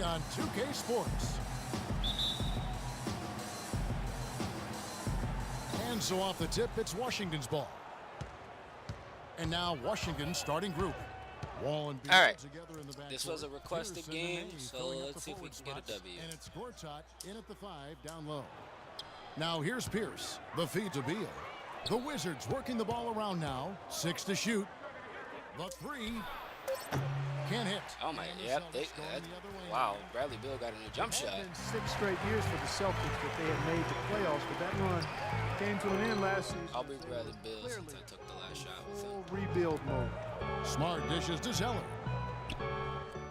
on 2K Sports. And so off the tip, it's Washington's ball. And now Washington's starting group. Wall and All right. together in the back This was a requested game, so let's see if we can get a W. And it's Gortat in at the 5, down low. Now here's Pierce. The feed to Beal. The Wizards working the ball around now. 6 to shoot. The 3 can't hit. Oh my, yep. Wow, Bradley Beal got a new jump shot. It's been 6 straight years for the Celtics that they had made the playoffs, but that run came to an end last season. I'll be Bradley Beal since I took the last shot with him. Full rebuild mode. Smart dishes to Zeller.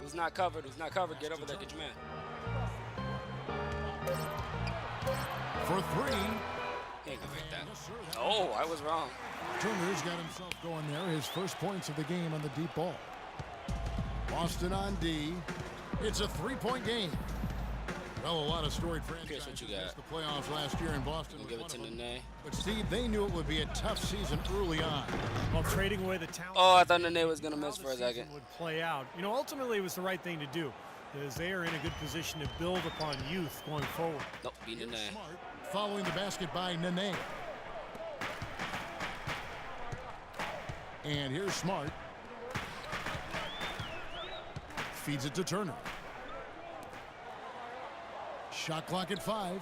Who's not covered? Who's not covered? Get over there, get your man. For 3. He ain't gonna make that. Oh, I was wrong. Turner's got himself going there. His first points of the game on the deep ball. Boston on D. It's a 3-point game. Well, a lot of storied franchises what you got? missed the playoffs last year, and Boston We'll was give it one to of them. Nene. But Steve, they knew it would be a tough season early on. While trading away the talent. Oh, I thought Nene was gonna miss for a second. Would play out. You know, ultimately it was the right thing to do, because they are in a good position to build upon youth going forward. Nope, be Nene. Smart following the basket by Nene. And here's Smart. Feeds it to Turner. Shot clock at 5.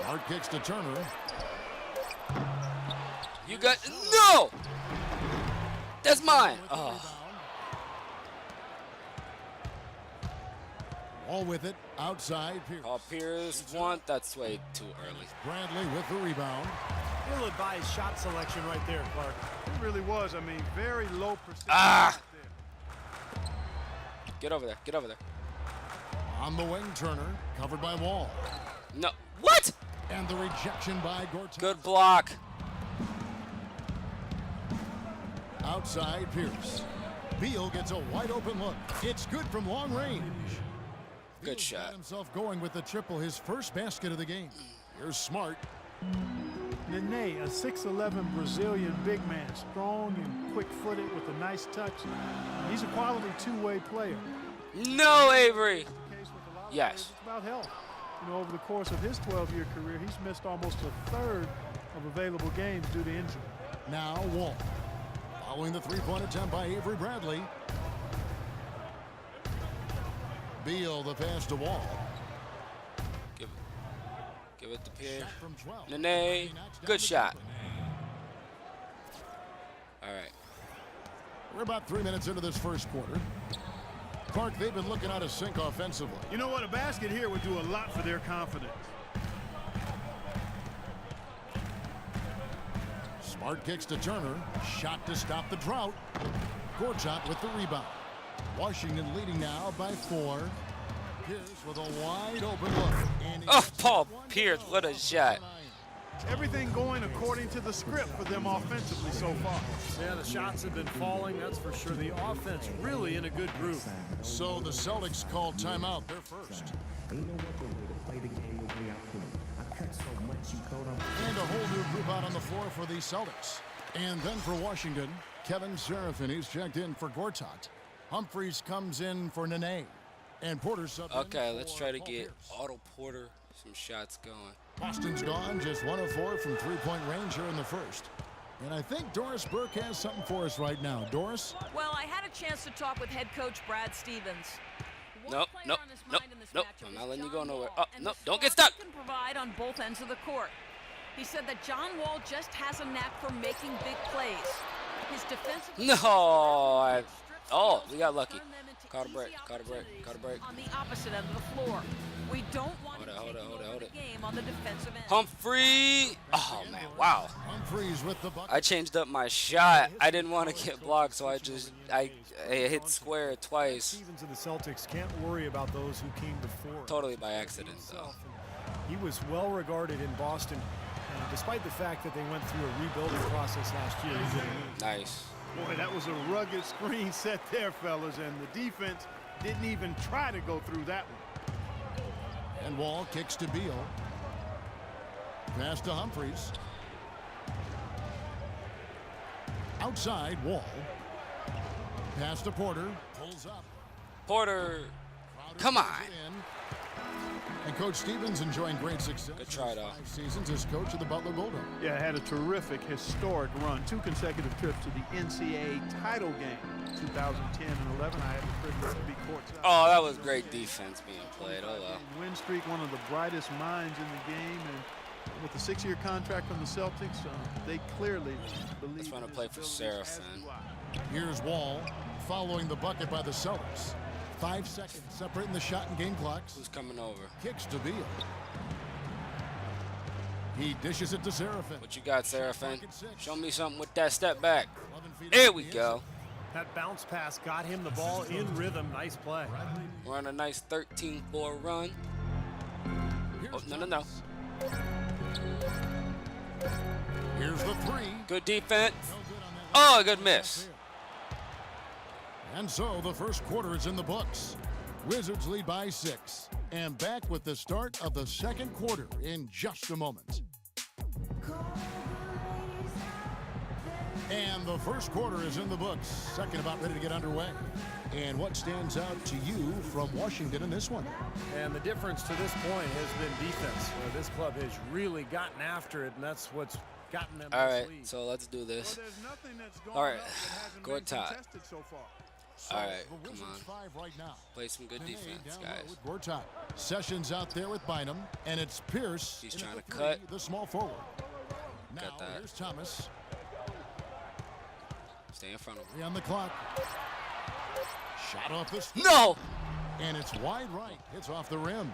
Smart kicks to Turner. You got no. That's mine. Oh. All with it. Outside Pierce. Oh, Pierce want. That's way too early. Bradley with the rebound. Ill-advised shot selection right there, Clark. It really was. I mean, very low percentage. Ah. There. Get over there. Get over there. On the wing, Turner. Covered by Wall. No. What? And the rejection by Gortat. Good block. Outside Pierce. Beal gets a wide open look. It's good from long range. Good Beal's shot. got himself going with the triple, his first basket of the game. Here's Smart. Nene, a 6'11" Brazilian big man, strong and quick-footed with a nice touch. He's a quality two-way player. No, Avery. Case with a lot of Yes. players, it's about health. You know, over the course of his 12-year career, he's missed almost a third of available games due to injury. Now Wall. Following the three-point attempt by Avery Bradley. Beal the pass to Wall. Give it to Pierce. Shot from 12. Nene. Good shot. All right. We're about 3 minutes into this first quarter. Clark, they've been looking out of sync offensively. You know what? A basket here would do a lot for their confidence. Smart kicks to Turner. Shot to stop the drought. Gortat with the rebound. Washington leading now by 4. Pierce with a wide open look. And he Oh, gets Paul it. One Pierce, down. what a shot. Everything going according to the script for them offensively so far. Yeah, the shots have been falling, that's for sure. The offense really in a good groove. So the Celtics call timeout. They're first. And a whole new group out on the floor for the Celtics. And then for Washington, Kevin Serafin, he's checked in for Gortat. Humphries comes in for Nene. And Porter subbed in Okay, let's for try to Paul get Pierce. Otto Porter some shots going. Boston's gone, just 1 of 4 from three-point range here in the first. And I think Doris Burke has something for us right now. Doris? Well, I had a chance to talk with head coach Brad Stevens. Nope, nope, nope, nope. I'm not letting you go nowhere. Oh, and nope, the don't get spark stuck. he can provide on both ends of the court. He said that John Wall just has a knack for making big plays. His defensive No, we got lucky. Caught a break, caught a break, caught a break. on the opposite end of the floor. We don't want Hold to it, hold take it, hold it, over hold the it. game on the defensive end. Humphrey. Oh, man, wow. Humphries with the bucket. I changed up my shot. I didn't want to get blocked, so I hit square twice. Stevens of the Celtics can't worry about those who came before. Totally by accident, though. He was well regarded in Boston, despite the fact that they went through a rebuilding process last year. He did it. Nice. Boy, that was a rugged screen set there, fellas, and the defense didn't even try to go through that one. And Wall kicks to Beal. Pass to Humphries. Outside, Wall. Pass to Porter. Pulls up. Porter. Come on. And Coach Stevens enjoying great success. Good try, though. 5 seasons as coach of the Butler Bulldogs. Yeah, had a terrific, historic run. 2 consecutive trips to the NCAA title game. 2010 and 11, I had the privilege to be courtside. Oh, that was great defense being played. Oh, well. Win streak, one of the brightest minds in the game, and with the 6-year contract from the Celtics, they clearly believe. Just want to play for Seraphin. Here's Wall following the bucket by the Celtics. 5 seconds separating the shot and game clocks. Who's coming over? Kicks to Beal. He dishes it to Seraphin. What you got, Seraphin? Show me something with that step back. There we go. That bounce pass got him the ball in rhythm. Nice play. We're on a nice 13-4 run. Oh, no. Here's the 3. Good defense. Oh, good miss. And so the first quarter is in the books. Wizards lead by 6. And back with the start of the second quarter in just a moment. And the first quarter is in the books. Second about ready to get underway. And what stands out to you from Washington in this one? And the difference to this point has been defense. This club has really gotten after it, and that's what's gotten them. All this right, lead. so let's do this. Well, there's nothing that's gone All right, up that hasn't go been Todd. contested so far. So All right, the come Wizards on. 5 right now. Play some good Nene defense, down low guys. with Gortat. Sessions out there with Bynum, and it's Pierce. He's in at trying the to 3, cut. the small forward. Now Got that. here's Thomas. Stay in front of him. 3 on the clock. Shot off the stick. No! And it's wide right. Hits off the rim.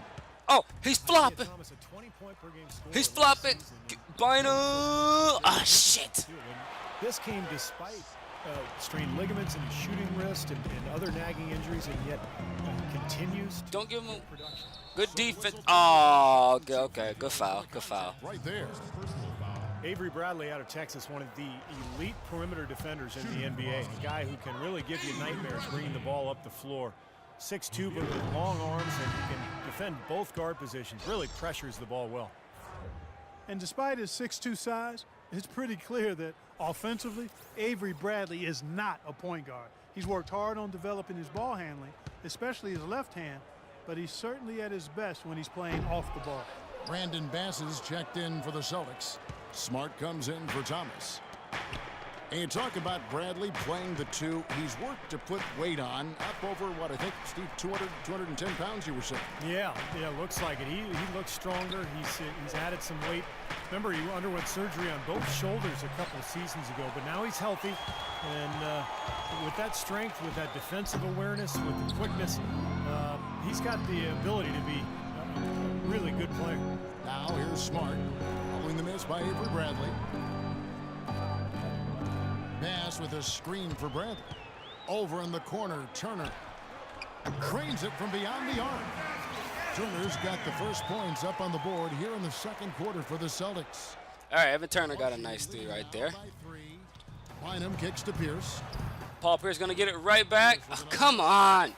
Oh, he's flopping. Thomas, a 20-point per game scorer He's this flopping. season. Bynum. Ah, shit. This came despite strained ligaments in his shooting wrist and other nagging injuries, and yet continues to Don't give him production. good defense. Oh, okay. Good foul. Good foul. Right there. Avery Bradley out of Texas, one of the elite perimeter defenders in the NBA, a guy who can really give you nightmares bringing the ball up the floor. 6'2", but with long arms, and he can defend both guard positions, really pressures the ball well. And despite his 6'2" size, it's pretty clear that offensively, Avery Bradley is not a point guard. He's worked hard on developing his ball handling, especially his left hand, but he's certainly at his best when he's playing off the ball. Brandon Bass is checked in for the Celtics. Smart comes in for Thomas. And you talk about Bradley playing the 2. He's worked to put weight on, up over, what, I think, Steve, 210 pounds, you were saying. Yeah, looks like it. He looks stronger. He's added some weight. Remember, he underwent surgery on both shoulders a couple of seasons ago, but now he's healthy. And with that strength, with that defensive awareness, with the quickness, he's got the ability to be a really good player. Now here's Smart, following the miss by Avery Bradley. Bass with a screen for Bradley. Over in the corner, Turner trains it from beyond the arc. Turner's got the first points up on the board here in the second quarter for the Celtics. All right, Evan Turner got a nice 3 right there. Bynum kicks to Pierce. Paul Pierce going to get it right back. Oh, come on.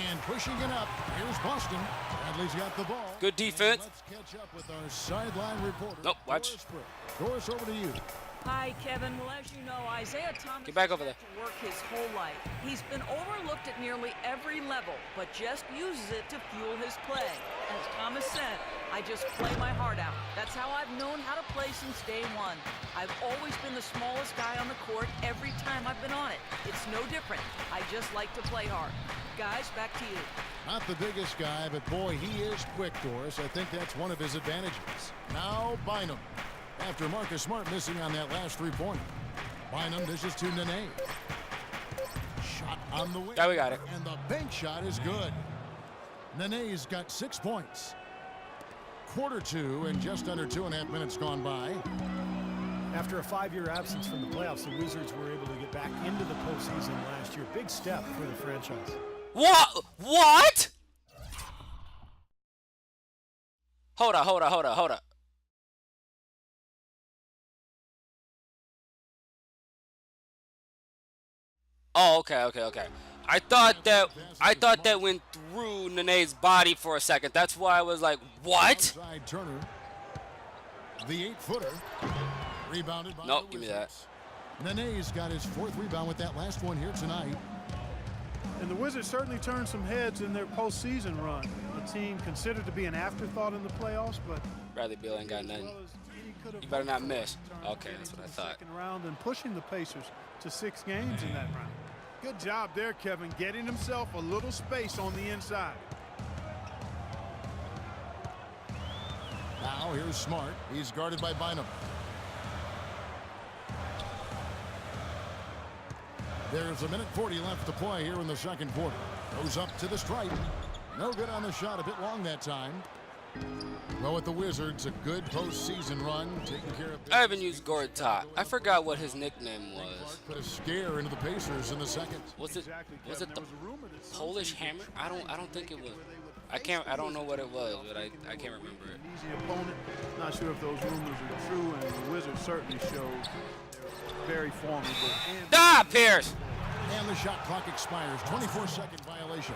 And pushing it up, here's Boston. Bradley's got the ball. Good defense. And let's catch up with our sideline reporter. Nope, watch. Doris, over to you. Hi, Kevin. Well, as you know, Isaiah Thomas Get back over has there. had to work his whole life. He's been overlooked at nearly every level, but just uses it to fuel his play. As Thomas said, I just play my heart out. That's how I've known how to play since day one. I've always been the smallest guy on the court every time I've been on it. It's no different. I just like to play hard. Guys, back to you. Not the biggest guy, but boy, he is quick, Doris. I think that's one of his advantages. Now Bynum. After Marcus Smart missing on that last 3-pointer. Bynum dishes to Nene. Shot on the wing. Yeah, we got it. And the bank shot is good. Nene's got 6 points. Quarter 2 and just under 2.5 minutes gone by. After a 5-year absence from the playoffs, the Wizards were able to get back into the postseason last year. Big step for the franchise. What? Hold up. Oh, okay. I thought that went through Nene's body for a second. That's why I was like, what? Outside Turner. The 8-footer. Rebounded by Nope, the give me that. Wizards. Nene's got his 4th rebound with that last one here tonight. And the Wizards certainly turned some heads in their postseason run. A team considered to be an afterthought in the playoffs, but Bradley Beal ain't got nothing. You better not miss. Okay, that's what I thought. Second round and pushing the Pacers to 6 games in that round. Good job there, Kevin, getting himself a little space on the inside. Now here's Smart. He's guarded by Bynum. There's 1:40 left to play here in the second quarter. Goes up to the stripe. No good on the shot. A bit long that time. Well, with the Wizards, a good postseason run, taking care of. I haven't used Gortat. I forgot what his nickname was. Put a scare into the Pacers in the second. Was it the Polish Hammer? I don't think it was. I don't know what it was, but I can't remember it. Easy opponent. Not sure if those rumors are true, and the Wizards certainly showed they're very formidable. Pierce! And the shot clock expires. 24-second violation.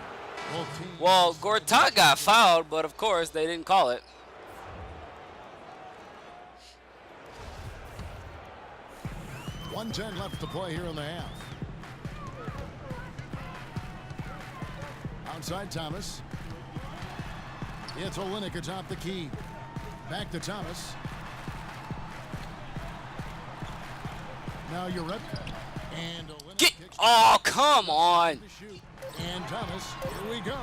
Well, Gortat got fouled, but of course they didn't call it. .110 left to play here in the half. Outside Thomas. It's Olynyk atop the key. Back to Thomas. Now Uretka. And Olynyk. Oh, come on. And Thomas, here we go.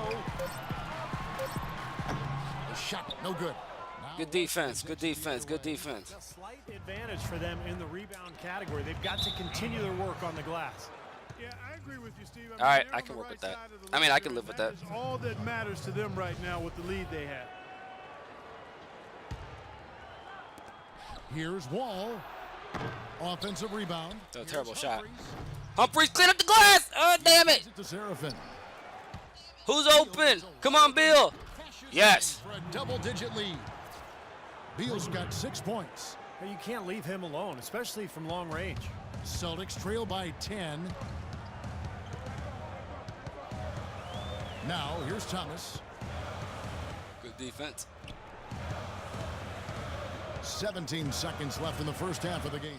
The shot, no good. Good defense, good defense, good defense. A slight advantage for them in the rebound category. They've got to continue their work on the glass. Yeah, I agree with you, Steve. All right, I can work with that. I mean, I can live with that. All that matters to them right now with the lead they have. Here's Wall. Offensive rebound. That's a terrible shot. Humphries, clean up the glass! Oh, damn it! To Seraphin. Who's open? Come on, Bill. Yes. For a double-digit lead. Beal's got 6 points. Well, you can't leave him alone, especially from long range. Celtics trail by 10. Now, here's Thomas. Good defense. 17 seconds left in the first half of the game.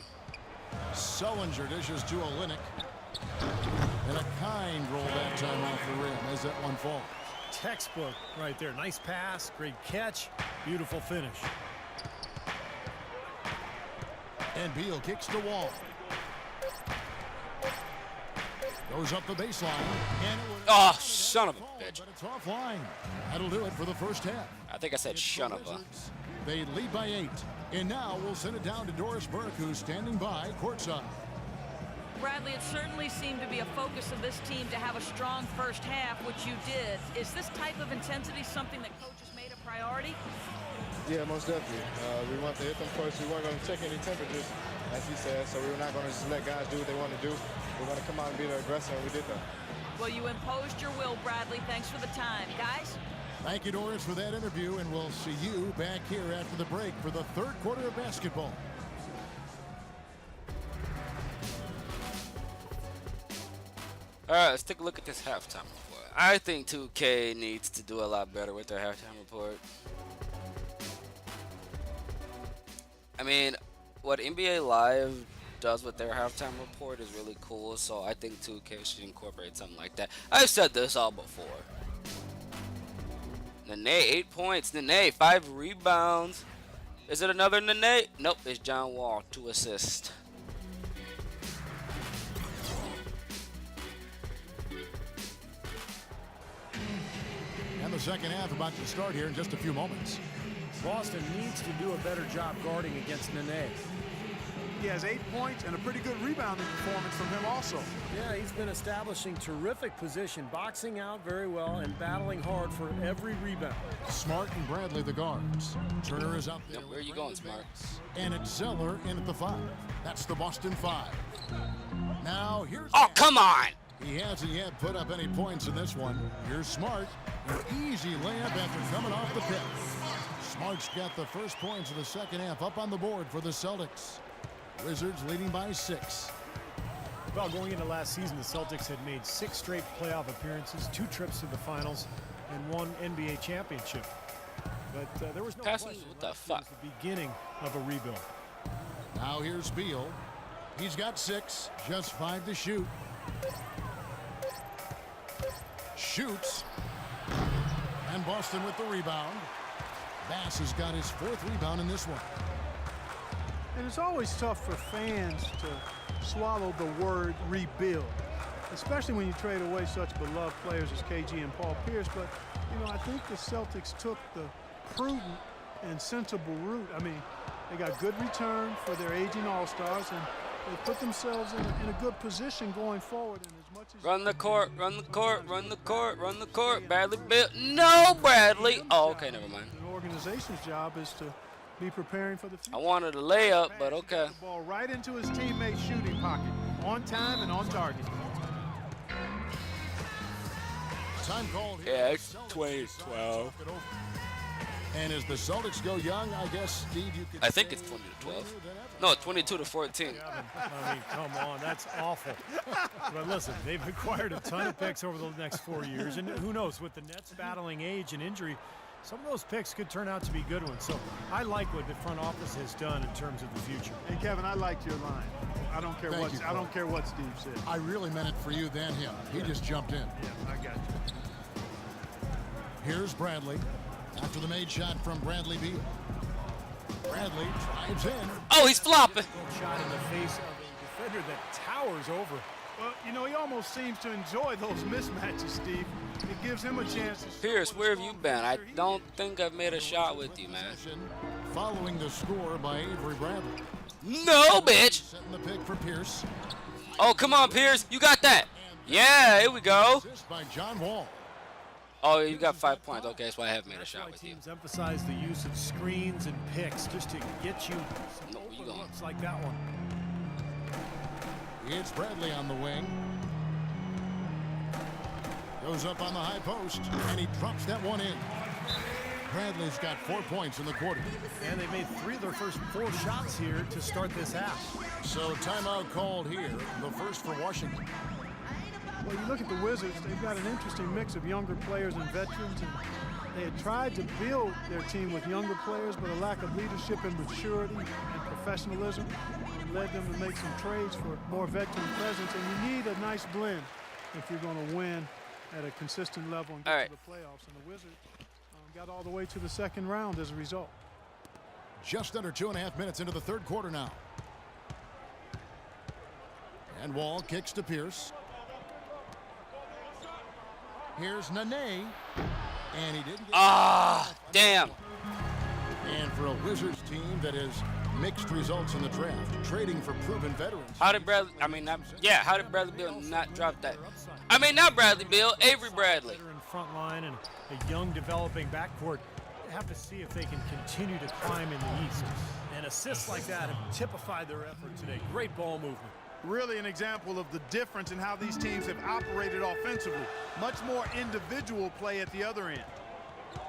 Sullinger dishes to Olynyk. And a kind roll that time off the rim as that one falls. Textbook right there. Nice pass, great catch, beautiful finish. And Beal kicks the Wall. Goes up the baseline. And Oh, son of a bitch. But it's offline. That'll do it for the first half. I think I said son of a. They lead by 8. And now we'll send it down to Doris Burke, who's standing by courtside. Bradley, it certainly seemed to be a focus of this team to have a strong first half, which you did. Is this type of intensity something that coaches made a priority? Yeah, most definitely. We want to hit them first. We weren't going to check any temperatures, as he said, so we were not going to just let guys do what they want to do. We're going to come out and be the aggressor, and we did that. Well, you imposed your will, Bradley. Thanks for the time. Guys? Thank you, Doris, for that interview, and we'll see you back here after the break for the third quarter of basketball. All right, let's take a look at this halftime report. I think 2K needs to do a lot better with their halftime report. I mean, what NBA Live does with their halftime report is really cool, so I think 2K should incorporate something like that. I've said this all before. Nene, 8 points. Nene, 5 rebounds. Is it another Nene? Nope, it's John Wall, 2 assists. And the second half about to start here in just a few moments. Boston needs to do a better job guarding against Nene. He has 8 points and a pretty good rebounding performance from him also. Yeah, he's been establishing terrific position, boxing out very well and battling hard for every rebound. Smart and Bradley the guards. Turner is out there. Where are you going, Smart? And it's Zeller in at the 5. That's the Boston 5. Now here's. Oh, come on! He hasn't yet put up any points in this one. Here's Smart. An easy layup after coming off the pick. Smart's got the first points of the second half up on the board for the Celtics. Wizards leading by 6. Well, going into last season, the Celtics had made 6 straight playoff appearances, 2 trips to the finals, and 1 NBA championship. But there was no Passing, question what the last year fuck? was the beginning of a rebuild. Now here's Beal. He's got 6, just 5 to shoot. shoots. And Boston with the rebound. Bass has got his 4th rebound in this one. And it's always tough for fans to swallow the word rebuild, especially when you trade away such beloved players as KG and Paul Pierce. But, you know, I think the Celtics took the prudent and sensible route. I mean, they got good return for their aging all-stars, and they put themselves in a good position going forward. And as much as Run the court, run the court, run the court, run the court. Bradley Beal. No, Bradley. Oh, okay, never mind. the organization's job is to be preparing for the future. I wanted a layup, but okay. The ball right into his teammate's shooting pocket, on time and on target. Time called here. Yeah, The it's Celtics 20-12. decide to talk it over. And as the Celtics go young, I guess, Steve, you could I think say it's 20-12. later than ever. No, 22-14. I mean, come on, that's awful. But listen, they've acquired a ton of picks over the next 4 years, and who knows, with the Nets battling age and injury, some of those picks could turn out to be good ones. So I like what the front office has done in terms of the future. And Kevin, I liked your line. I don't care Thank you, I don't care what Steve said. I really meant it for you than him. He just jumped in. Yeah, I got you. Here's Bradley after the made shot from Bradley Beal. Bradley drives in. Oh, he's flopping. Shot in the face of a defender that towers over. Well, you know, he almost seems to enjoy those mismatches, Steve. It gives him a chance to show Pierce, what where a have you strong been? I defender he don't is. think I've made a shot with you, man. Following the score by Avery Bradley. No, bitch. Setting the pick for Pierce. Oh, come on, Pierce. You got that. Yeah, here we go. Assist by John Wall. Oh, you got 5 points. Okay, that's why I have made a That's shot why with you. teams emphasize the use of screens and picks just to get you some No, where you open going? looks like that one. It's Bradley on the wing. Goes up on the high post, and he drops that one in. Bradley's got 4 points in the quarter. And they made 3 of their first 4 shots here to start this half. So timeout called here, the first for Washington. Well, you look at the Wizards, they've got an interesting mix of younger players and veterans. And they had tried to build their team with younger players, but a lack of leadership and maturity and professionalism led them to make some trades for more veteran presence. And you need a nice blend if you're going to win at a consistent level and get All right. to the playoffs. And the Wizards got all the way to the second round as a result. Just under 2.5 minutes into the third quarter now. And Wall kicks to Pierce. Here's Nene. And he didn't get Damn. And for a Wizards team that has mixed results in the draft, trading for proven veterans. How did Bradley, how did Bradley Beal not drop that? I mean, not Bradley Beal, Avery Bradley. Veteran front line and a young developing backcourt. Have to see if they can continue to climb in the East. And assists like that have typified their effort today. Great ball movement. Really an example of the difference in how these teams have operated offensively. Much more individual play at the other end.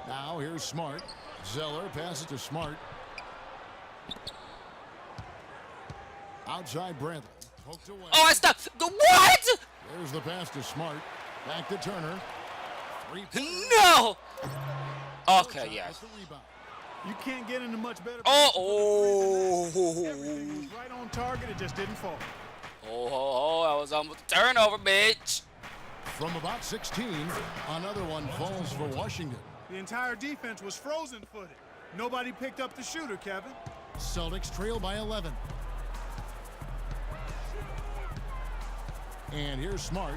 Now here's Smart. Zeller passes to Smart. Outside Bradley. Poked away. Oh, I stopped. What? There's the pass to Smart. Back to Turner. No. Okay, yeah. That's the rebound. You can't get into much better. Oh. Everything was right on target. It just didn't fall. Oh, I was almost a turnover, bitch. From about 16, another one falls for Washington. The entire defense was frozen-footed. Nobody picked up the shooter, Kevin. Celtics trail by 11. And here's Smart.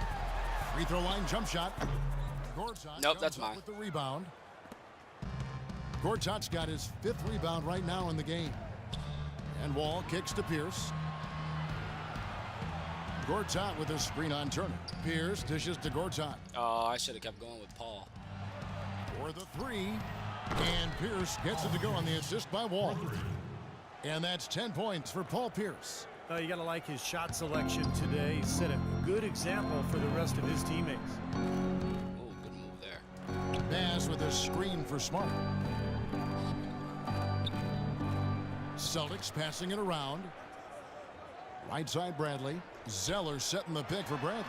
Free throw line jump shot. Gortat Nope, that's comes up mine. with the rebound. Gortat's got his 5th rebound right now in the game. And Wall kicks to Pierce. Gortat with a screen on Turner. Pierce dishes to Gortat Oh, I should have kept going with Paul. for the 3. And Pierce gets it to go on the assist by Wall. And that's 10 points for Paul Pierce. You got to like his shot selection today. He set a good example for the rest of his teammates. Oh, good move there. Baz with a screen for Smart. Celtics passing it around. Right side Bradley. Zeller setting the pick for Bradley.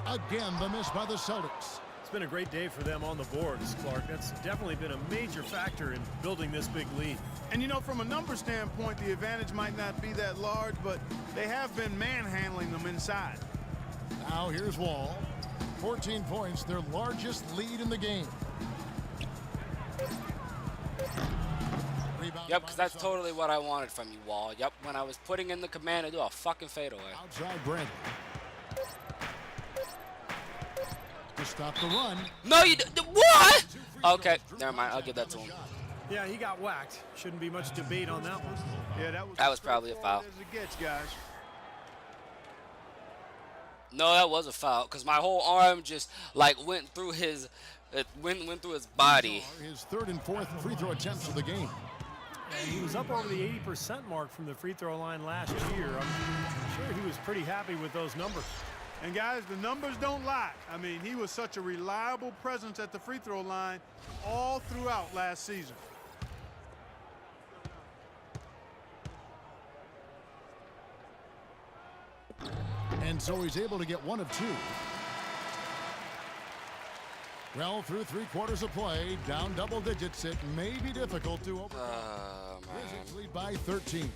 Again, the miss by the Celtics. It's been a great day for them on the boards, Clark. That's definitely been a major factor in building this big lead. And you know, from a number standpoint, the advantage might not be that large, but they have been manhandling them inside. Now here's Wall. 14 points, their largest lead in the game. Rebound Yep, by because the that's Celtics. totally what I wanted from you, Wall. Yep, when I was putting in the command to do a fucking fadeaway. Outside Brandon. To stop the run. No, you what? Okay, never mind. I'll give that to him. Yeah, he got whacked. Shouldn't be much debate on that one. Yeah, That was probably a foul. as it gets, guys. No, that was a foul because my whole arm just like went through his, went through his body. His third and fourth free throw attempts of the game. And he was up over the 80% mark from the free throw line last year. I'm sure he was pretty happy with those numbers. And guys, the numbers don't lie. I mean, he was such a reliable presence at the free throw line all throughout last season. And so he's able to get one of two. Well, through 3 quarters of play, down double digits, it may be difficult to overcome. Wizards lead by 13.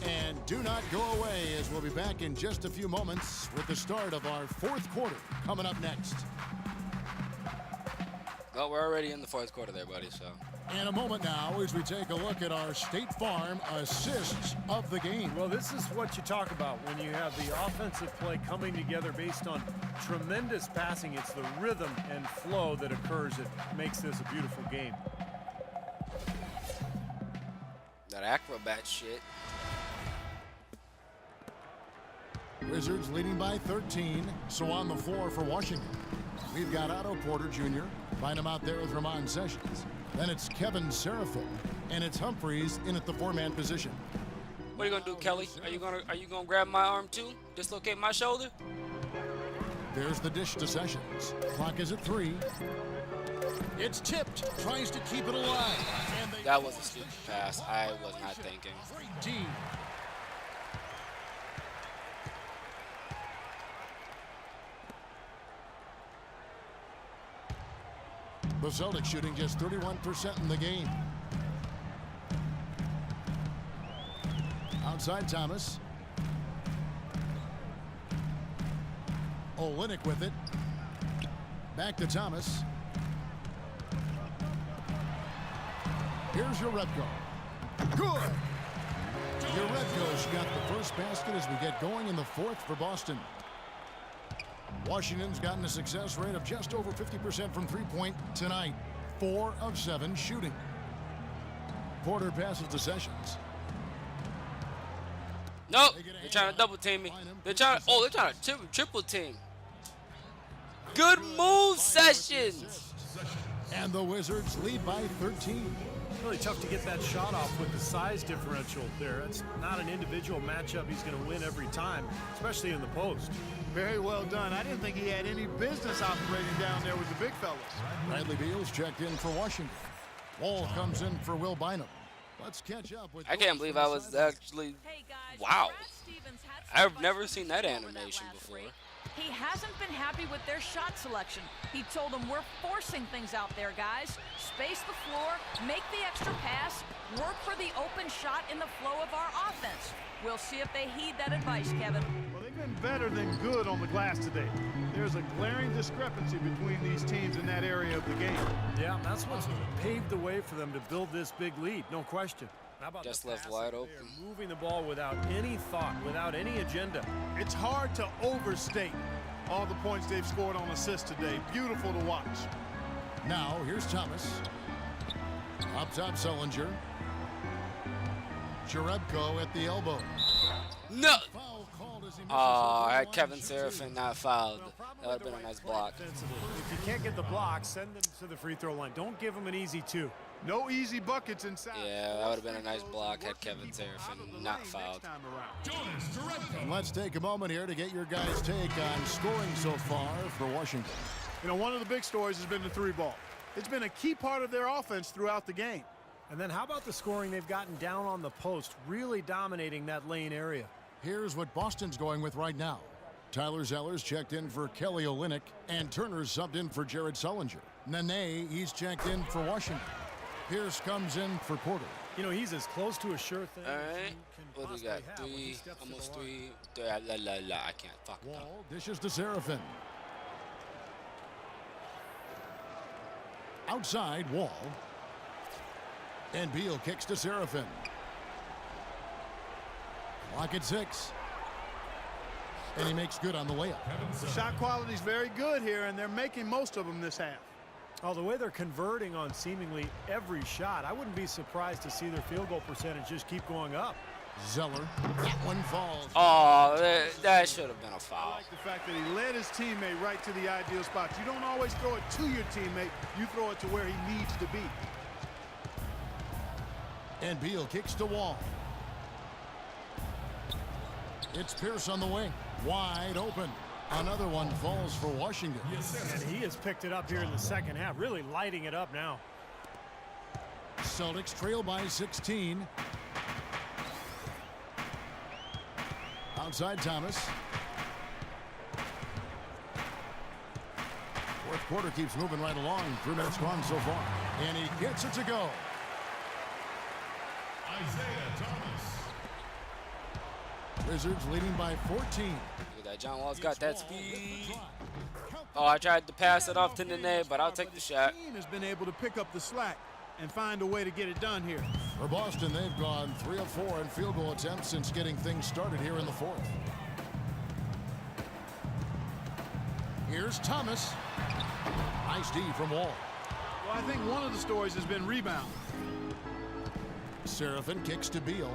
And do not go away, as we'll be back in just a few moments with the start of our 4th quarter coming up next. Well, we're already in the 4th quarter there, buddy, so. In a moment now, as we take a look at our State Farm assists of the game. Well, this is what you talk about when you have the offensive play coming together based on tremendous passing. It's the rhythm and flow that occurs that makes this a beautiful game. That acrobat shit. Wizards leading by 13, so on the floor for Washington. We've got Otto Porter Jr., find him out there with Ramon Sessions. Then it's Kevin Seraphin, and it's Humphreys in at the 4-man position. What are you gonna do, Kelly? Are you gonna grab my arm too? Dislocate my shoulder? There's the dish to Sessions. Clock is at 3. It's tipped, tries to keep it alive. And they That was a stupid pass. I was not thinking. Great D. The Celtics shooting just 31% in the game. Outside Thomas. Olynyk with it. Back to Thomas. Here's Jerebko. Good. Jerebko's got the first basket as we get going in the 4th for Boston. Washington's gotten a success rate of just over 50% from three-point tonight. 4 of 7 shooting. Porter passes to Sessions. Nope. They're trying to double team me. They're trying to triple team. Good move, Sessions. And the Wizards lead by 13. Really tough to get that shot off with the size differential there. It's not an individual matchup he's going to win every time, especially in the post. Very well done. I didn't think he had any business operating down there with the big fellas. Bradley Beal's checked in for Washington. Wall comes in for Will Bynum. Let's catch up with. I can't believe I was actually. Hey guys, Wow. Brad Stevens had some I've fun never with seen the that ball with animation last before. break. He hasn't been happy with their shot selection. He told them, we're forcing things out there, guys. Space the floor, make the extra pass, work for the open shot in the flow of our offense. We'll see if they heed that advice, Kevin. Well, they've been better than good on the glass today. There's a glaring discrepancy between these teams in that area of the game. Yeah, that's what's paved the way for them to build this big lead, no question. How about Just the left pass wide up there, open. moving the ball without any thought, without any agenda. It's hard to overstate all the points they've scored on assists today. Beautiful to watch. Now here's Thomas. Up top, Sullinger. Jerebko at the elbow. No. Foul called as he misses Oh, the had line Kevin and Seraphin not fouled. That would have been a nice block. Defensively. If you can't get the block, send them to the free throw line. Don't give them an easy 2. No easy buckets inside. Yeah, that would have been a nice block had Kevin Seraphin not fouled. And let's take a moment here to get your guys' take on scoring so far for Washington. You know, one of the big stories has been the 3-ball. It's been a key part of their offense throughout the game. And then how about the scoring they've gotten down on the post, really dominating that lane area. Here's what Boston's going with right now. Tyler Zeller's checked in for Kelly Olynyk, and Turner's subbed in for Jared Sullinger. Nene, he's checked in for Washington. Pierce comes in for Porter. You know, he's as close to a sure thing. All as right. you can What do we possibly got? have when he 3, steps to the almost line. 3. I can't. Fuck. Wall dishes to Seraphin. outside Wall. And Beal kicks to Seraphin. Clock at 6. And he makes good on the layup. The shot quality is very good here, and they're making most of them this half. Oh, the way they're converting on seemingly every shot, I wouldn't be surprised to see their field goal percentage just keep going up. Zeller, that one falls. Oh, that should have been a I foul. like the fact that he led his teammate right to the ideal spot. You don't always throw it to your teammate. You throw it to where he needs to be. And Beal kicks to Wall. It's Pierce on the wing. Wide open. Another one falls for Washington. And he has picked it up here in the second half, really lighting it up now. Celtics trail by 16. Outside Thomas. Fourth quarter keeps moving right along. 3 minutes gone so far. And he gets it to go. Isaiah Thomas. Wizards leading by 14. Look at that. John Wall's got that speed. Oh, I tried to pass it off to Nene, but I'll take the shot. The team has been able to pick up the slack and find a way to get it done here. For Boston, they've gone 3 of 4 in field goal attempts since getting things started here in the fourth. Here's Thomas. Nice D from Wall. Well, I think one of the stories has been rebound. Seraphin kicks to Beal.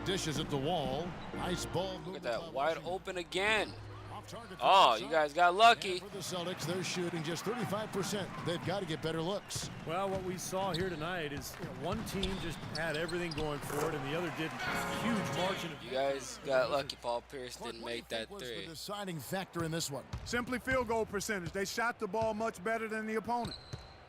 Dishes at the Wall. Nice ball. Look at that. Wide open again. Off target for Oh, the you Celtics. guys got lucky. And for the Celtics, they're shooting just 35%. They've got to get better looks. Well, what we saw here tonight is one team just had everything going for it, and the other didn't. Huge margin of You guys got lucky. Paul Pierce Clark, didn't what do you make that think was three. the deciding factor in this one? Simply field goal percentage. They shot the ball much better than the opponent.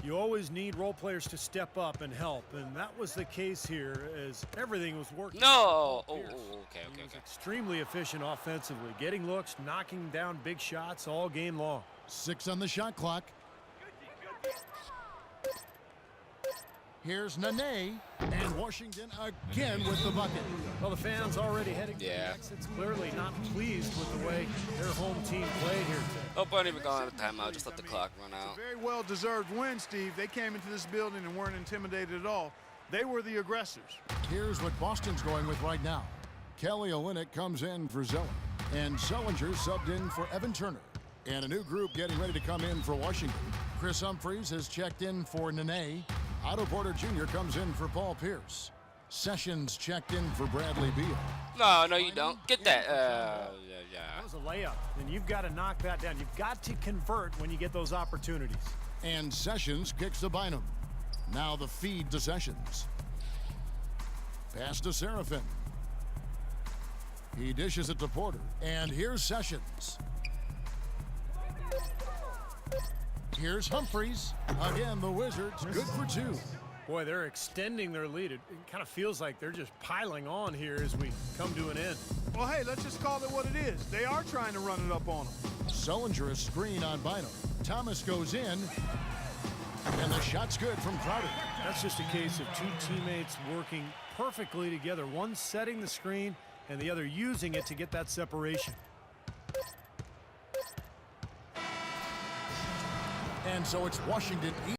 You always need role players to step up and help, and that was the case here as everything was working. No. Oh, Pierce. okay. He was extremely efficient offensively, getting looks, knocking down big shots all game long. 6 on the shot clock. Here's Nene, and Washington again with the bucket. Well, the fans already heading to the Yeah. exits, clearly not pleased with the way their home team played here today. Oh, I didn't even go on a timeout. Just let the clock run It's out. a very well-deserved win, Steve. They came into this building and weren't intimidated at all. They were the aggressors. Here's what Boston's going with right now. Kelly Olynyk comes in for Zeller, and Sellinger subbed in for Evan Turner. And a new group getting ready to come in for Washington. Chris Humphries has checked in for Nene. Otto Porter Jr. comes in for Paul Pierce. Sessions checked in for Bradley Beal. No, you don't. Get that. That Yeah. was a layup, and you've got to knock that down. You've got to convert when you get those opportunities. And Sessions kicks to Bynum. Now the feed to Sessions. Pass to Seraphin. He dishes it to Porter. And here's Sessions. Here's Humphries. Again, the Wizards good for 2. Boy, they're extending their lead. It kind of feels like they're just piling on here as we come to an end. Well, hey, let's just call it what it is. They are trying to run it up on them. Sellinger a screen on Bynum. Thomas goes in. And the shot's good from Crowder. That's just a case of two teammates working perfectly together. One setting the screen and the other using it to get that separation. And so it's Washington.